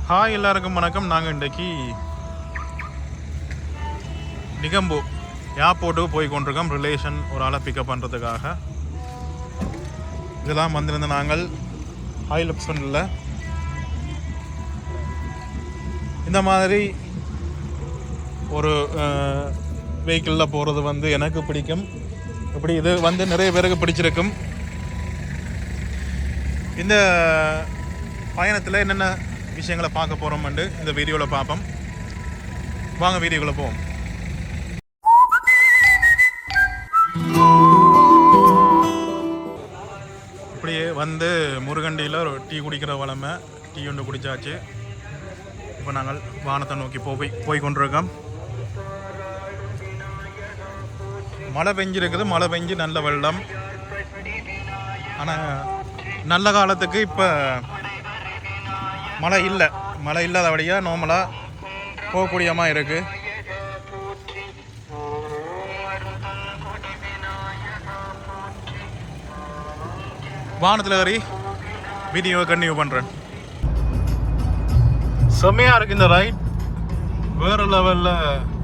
Hi எல்லாருக்கும் வணக்கம். நாங்கள் இன்றைக்கி நிகம்பு ஏர்போர்ட்டுக்கு போய் கொண்டிருக்கோம். ரிலேஷன் ஒரு ஆளை பிக்கப் பண்ணுறதுக்காக. இதெல்லாம் வந்திருந்த நாங்கள் ஹாய் லப்சனில் இந்த மாதிரி ஒரு வெஹிக்கிளில் போகிறது வந்து எனக்கு பிடிக்கும். இப்படி இது வந்து நிறைய பேருக்கு பிடிச்சிருக்கும். இந்த பயணத்தில் என்னென்ன விஷயங்களை பார்க்க போகிறோம்னு இந்த வீடியோவில் பார்ப்போம். வாங்க வீடியோக்குள்ளே போவோம். இப்படியே வந்து முருகண்டியில் ஒரு டீ குடிக்கிற வளமை, டீ ஒன்று குடித்தாச்சு. இப்போ நாங்கள் வானத்தை நோக்கி போய் கொண்டிருக்கோம். மழை பெஞ்சிருக்குது. மழை பெஞ்சு நல்ல வெள்ளம். ஆனால் நல்ல காலத்துக்கு இப்போ மழை இல்லாதபடியாக நார்மலாக போகக்கூடியமாக இருக்குது. வானத்தில் ஏறி வீடியோவை கண்டினியூ பண்ணுறேன். செம்மையாக இருக்குது இந்த ரைட். வேறு லெவலில்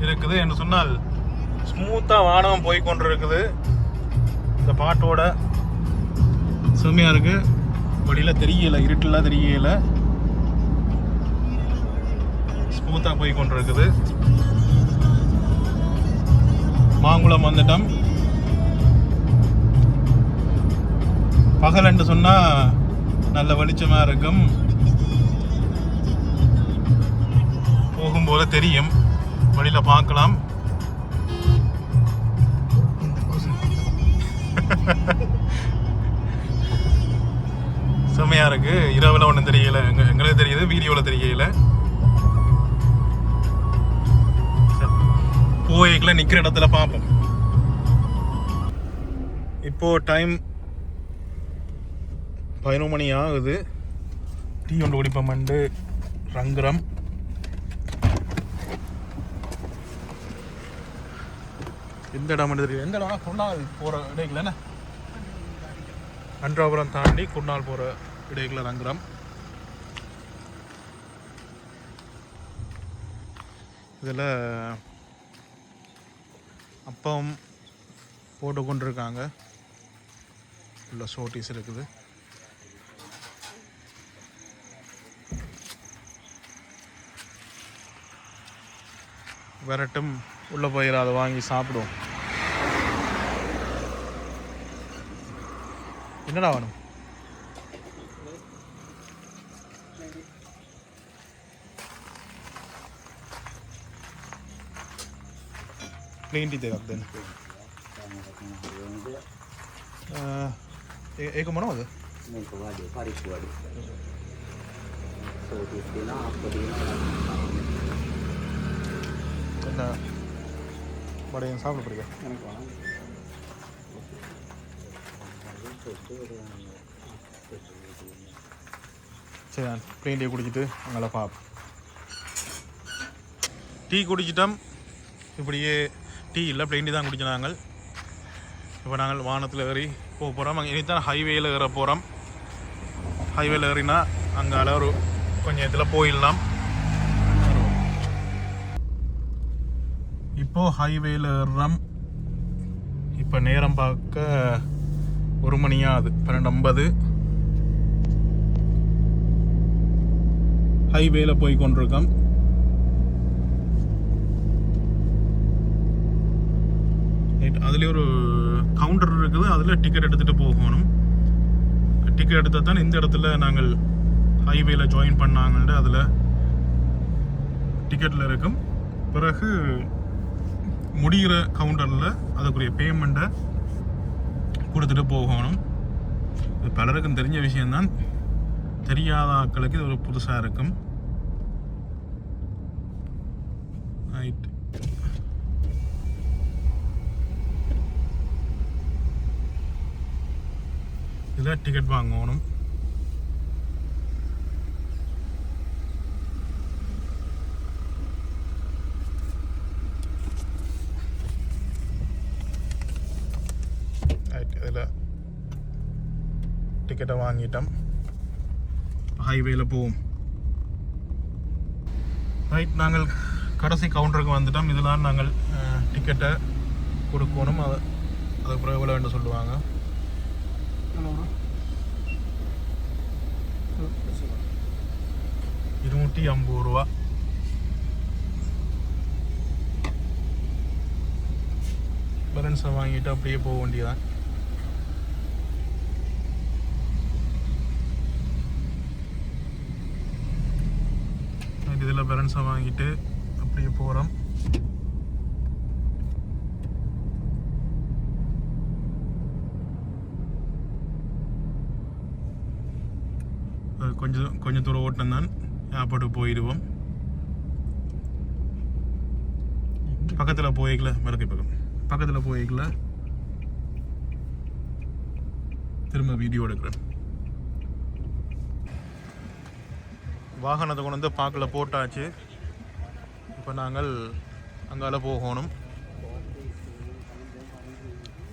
இருக்குது என்று சொன்னால் ஸ்மூத்தாக வானம் போய் கொண்டு இருக்குது. இந்த பாட்டோட செம்மையாக இருக்குது. வழியில் தெரியல, இருட்டெல்லாம் தெரியல, ஸ்மூத்தாக போய் கொண்டு இருக்குது. மாங்குளம் வந்துட்டோம். பகலன்று சொன்னால் நல்ல வெளிச்சமாக இருக்கும். போகும்போது தெரியும், வழியில் பார்க்கலாம். செம்மையாக இருக்குது. இரவில் ஒன்றும் தெரியல, எங்களுக்கு தெரியுது, வீடியோவில் தெரியல. போய்க்குள்ள நிற்கிற இடத்துல பார்ப்போம். இப்போது டைம் 11 மணி ஆகுது. டீ ஒன்று குடிப்போம்ண்டு ரங்குரம். எந்த இடம் தெரியும்? எந்த இடம்? குர்நாள் போகிற இடையில என்ன, அன்றாபுரம் தாண்டி குர்நாள் போகிற இடையில ரங்குரம். இதில் அப்பம் போட்டு கொண்டிருக்காங்க. உள்ள ஷோட்டீஸ் இருக்குது. வரட்டும், உள்ளே போயிட அதை வாங்கி சாப்பிடுவோம். என்னடா வேணும்? प्लेन टी देगा देन एक मनो होगा नहीं तो वाले पारी वाले तो इसके ना आपको देना ना बड़े इंसाफ में पड़ेगा. சரி, நான் ப்ளேன் டீ குடிச்சிட்டு அங்கே பார்ப்போம். டீ குடிச்சிட்டோம். இப்படியே டீ இல்லை, ப்ளேன் டீ தான் குடிச்சினாங்க. இப்போ நாங்கள் வானத்தில் ஏறி போக போகிறோம். அங்கே இனித்தான் ஹைவேயில் ஏற போகிறோம். ஹைவேயில் ஏறினா அங்கே ஒரு கொஞ்சம் இதில் போயிடலாம். இப்போது ஹைவேயில் ஏறுறோம். இப்போ நேரம் பார்க்க 1 மணி ஆகுது, 12:50. ஹைவேயில் போய் கொண்டிருக்கோம். அதுலேயே ஒரு கவுண்டர் இருக்குது. அதில் டிக்கெட் எடுத்துகிட்டு போகணும். டிக்கெட் எடுத்தால் தான் இந்த இடத்துல நாங்கள் ஹைவேல ஜாயின் பண்ணாங்கன்ட்டு அதில் டிக்கெட்டில் இருக்கும். பிறகு முடிகிற கவுண்டரில் அதுக்குரிய பேமெண்ட்டை கொடுத்துட்டு போகணும். இது பலருக்கும் தெரிஞ்ச விஷயம்தான். தெரியாத ஆட்களுக்கு இது ஒரு புதுசாக இருக்கும். ரைட், இதில் டிக்கெட் வாங்கணும். இதில் டிக்கெட்டை வாங்கிட்டோம். ஹைவேல போவோம். ரைட், நாங்கள் கடைசி கவுண்டருக்கு வந்துட்டோம். இதெல்லாம் நாங்கள் டிக்கெட்டை கொடுக்கணும். அதுக்கு பிறகு எவ்வளோ வேண்டு சொல்லுவாங்க. 250 ரூபா. பேலன்ஸை வாங்கிட்டு அப்படியே போக வேண்டியதான். இதில் பேலன்ஸை வாங்கிட்டு அப்படியே போகிறோம். கொஞ்சம் தூரம் ஓட்டம் தான், ஏர்போர்ட்டுக்கு போயிடுவோம். பக்கத்தில் போய்க்கல, மறக்க பக்கத்தில் போய்க்கல, திரும்ப வீடியோ எடுக்கிறேன். வாகனத்தை கொண்டு வந்து பார்க்கில் போட்டாச்சு. இப்போ நாங்கள் அங்கால போகணும்,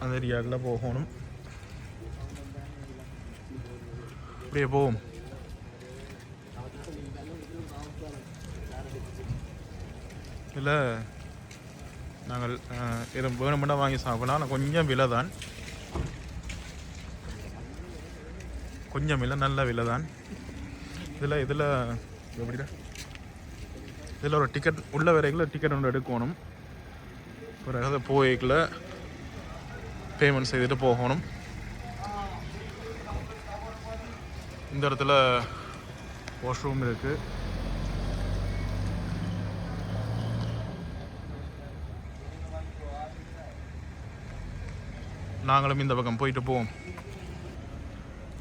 அந்த ஏரியாவில் போகணும். அப்படியே போவோம். இல்லை, நாங்கள் இது வேணுமெண்டா வாங்கி சாப்பிடலாம். ஆனால் கொஞ்சம் விலை தான், கொஞ்சம் விலை, நல்ல விலை தான். இதில் எப்படிடா, இதில் ஒரு டிக்கெட் உள்ள வரைக்கும் டிக்கெட் ஒன்று எடுக்கணும். ஒரு அதை போய்க்குள்ள பேமெண்ட் செய்துட்டு போகணும். இந்த இடத்துல வாஷ்ரூம் இருக்குது. நாங்களும் இந்த பக்கம் போயிட்டு போவோம்.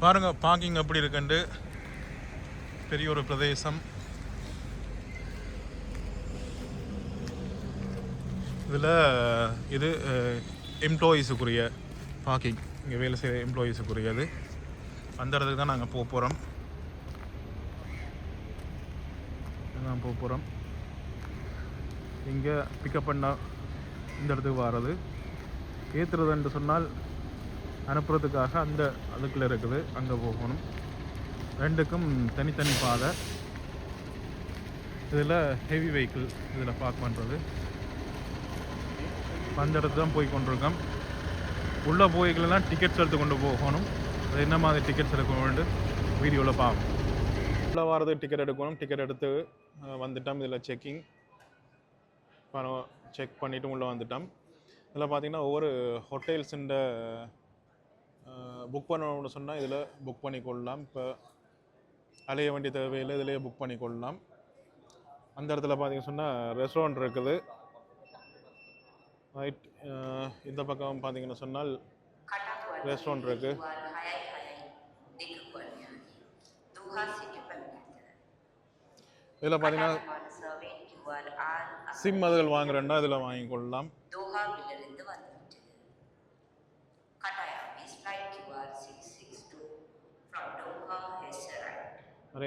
பாருங்கள் பார்க்கிங் எப்படி இருக்குண்டு. பெரிய ஒரு பிரதேசம். இதில் இது எம்ப்ளாயீஸுக்குரிய பார்க்கிங், இங்கே வேலை செய்கிற எம்ப்ளாயீஸுக்குரியது. அந்த இடத்துக்கு தான் நாங்கள் போகிறோம். இங்கே பிக்கப் பண்ண இந்த இடத்துக்கு வர்றது, ஏற்றுறதுன்னு சொன்னால் அனுப்புறதுக்காக அதுக்குள்ளே இருக்குது, அங்கே போகணும். ரெண்டுக்கும் தனித்தனி பாதை. இதில் ஹெவி வெஹிக்கிள் இதில் பார்க் பண்ணுறது. அந்த இடத்துல தான் போய் கொண்டிருக்கோம். உள்ளே போய்க்கலாம் டிக்கெட்ஸ் எடுத்து கொண்டு போகணும். அது என்ன மாதிரி டிக்கெட்ஸ் எடுக்கணும்னு வீடியோவில் பார்ப்போம். உள்ளே வரது டிக்கெட் எடுக்கணும். டிக்கெட் எடுத்து வந்துட்டோம். இதில் செக்கிங் செக் பண்ணிவிட்டு உள்ளே வந்துட்டோம். இதில் பார்த்திங்கன்னா ஒவ்வொரு ஹோட்டல்ஸுண்ட புக் பண்ணணும்னு சொன்னால் இதில் புக் பண்ணிக்கொள்ளலாம். இப்போ அலைய வேண்டிய தேவையில் இதிலே புக் பண்ணிக்கொள்ளலாம். அந்த இடத்துல பார்த்திங்கன்னு சொன்னால் ரெஸ்டாரண்ட் இருக்குது. ரைட், இந்த பக்கம் பார்த்திங்கன்னு சொன்னால் ரெஸ்டாரண்ட் இருக்குது. இதில் பார்த்திங்கன்னா சிம் அதுகள் வாங்குறேன்னா இதில் வாங்கிக்கொள்ளலாம்.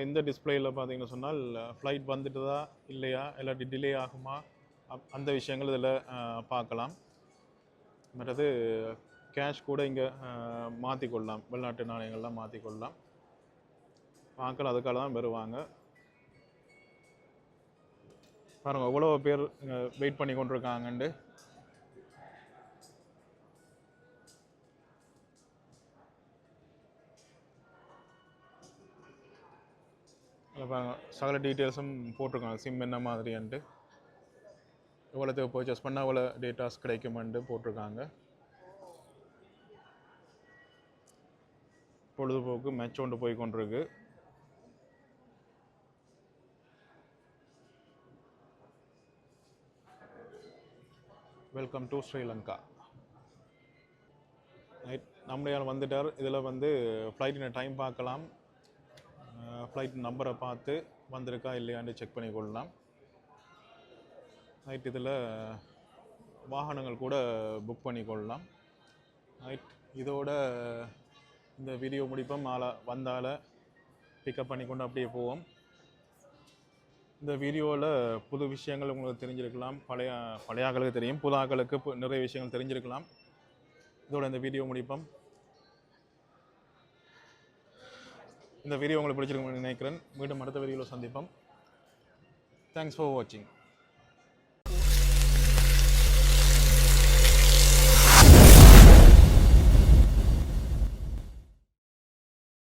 இந்த டிஸ்பிளேயில் பார்த்தீங்கன்னு சொன்னால் ஃப்ளைட் வந்துட்டுதா இல்லையா, இல்லாட்டி டிலே ஆகுமா, அந்த விஷயங்கள் இதில் பார்க்கலாம். மற்றது கேஷ் கூட இங்கே மாற்றிக்கொள்ளலாம், வெளிநாட்டு நாணயங்கள்லாம் மாற்றிக்கொள்ளலாம். பார்க்கலாம், அதுக்காக தான் வருவாங்க. பாருங்கள் எவ்வளோ பேர் வெயிட் பண்ணி கொண்டிருக்காங்கண்டு. பாருங்கள் சகல டீட்டெயில்ஸும் போட்டிருக்காங்க. சிம் என்ன மாதிரின்ட்டு, எவ்வளோத்துக்கு பர்ச்சேஸ் பண்ணால் எவ்வளோ டேட்டாஸ் கிடைக்குமென்ட்டு போட்டிருக்காங்க. பொழுதுபோக்கு மேட்ச் ஒன்று போய் கொண்டிருக்கு. Welcome to Sri Lanka. ரைட், நம்முடைய வந்துட்டார். இதில் வந்து ஃப்ளைட்டின டைம் பார்க்கலாம், ஃப்ளைட் நம்பரை பார்த்து வந்திருக்கா இல்லையான்னு செக் பண்ணி கொள்ளலாம். ரைட், இதில் வாகனங்கள் கூட புக் பண்ணி கொள்ளலாம். ரைட், இதோட இந்த வீடியோ முடிப்போம். வந்தால் பிக்கப் பண்ணி கொண்டு அப்படியே போவோம். இந்த வீடியோவில் புது விஷயங்கள் உங்களுக்கு தெரிஞ்சிருக்கலாம். பழைய ஆக்களுக்கு தெரியும், புது ஆக்களுக்கு நிறைய விஷயங்கள் தெரிஞ்சிருக்கலாம். இதோட இந்த வீடியோ முடிப்போம். இந்த வீடியோ உங்களுக்கு பிடிச்சிருக்குன்னு நினைக்கிறேன். மீண்டும் அடுத்த வீடியோவில் சந்திப்போம். தேங்க்ஸ் ஃபார் வாட்சிங்.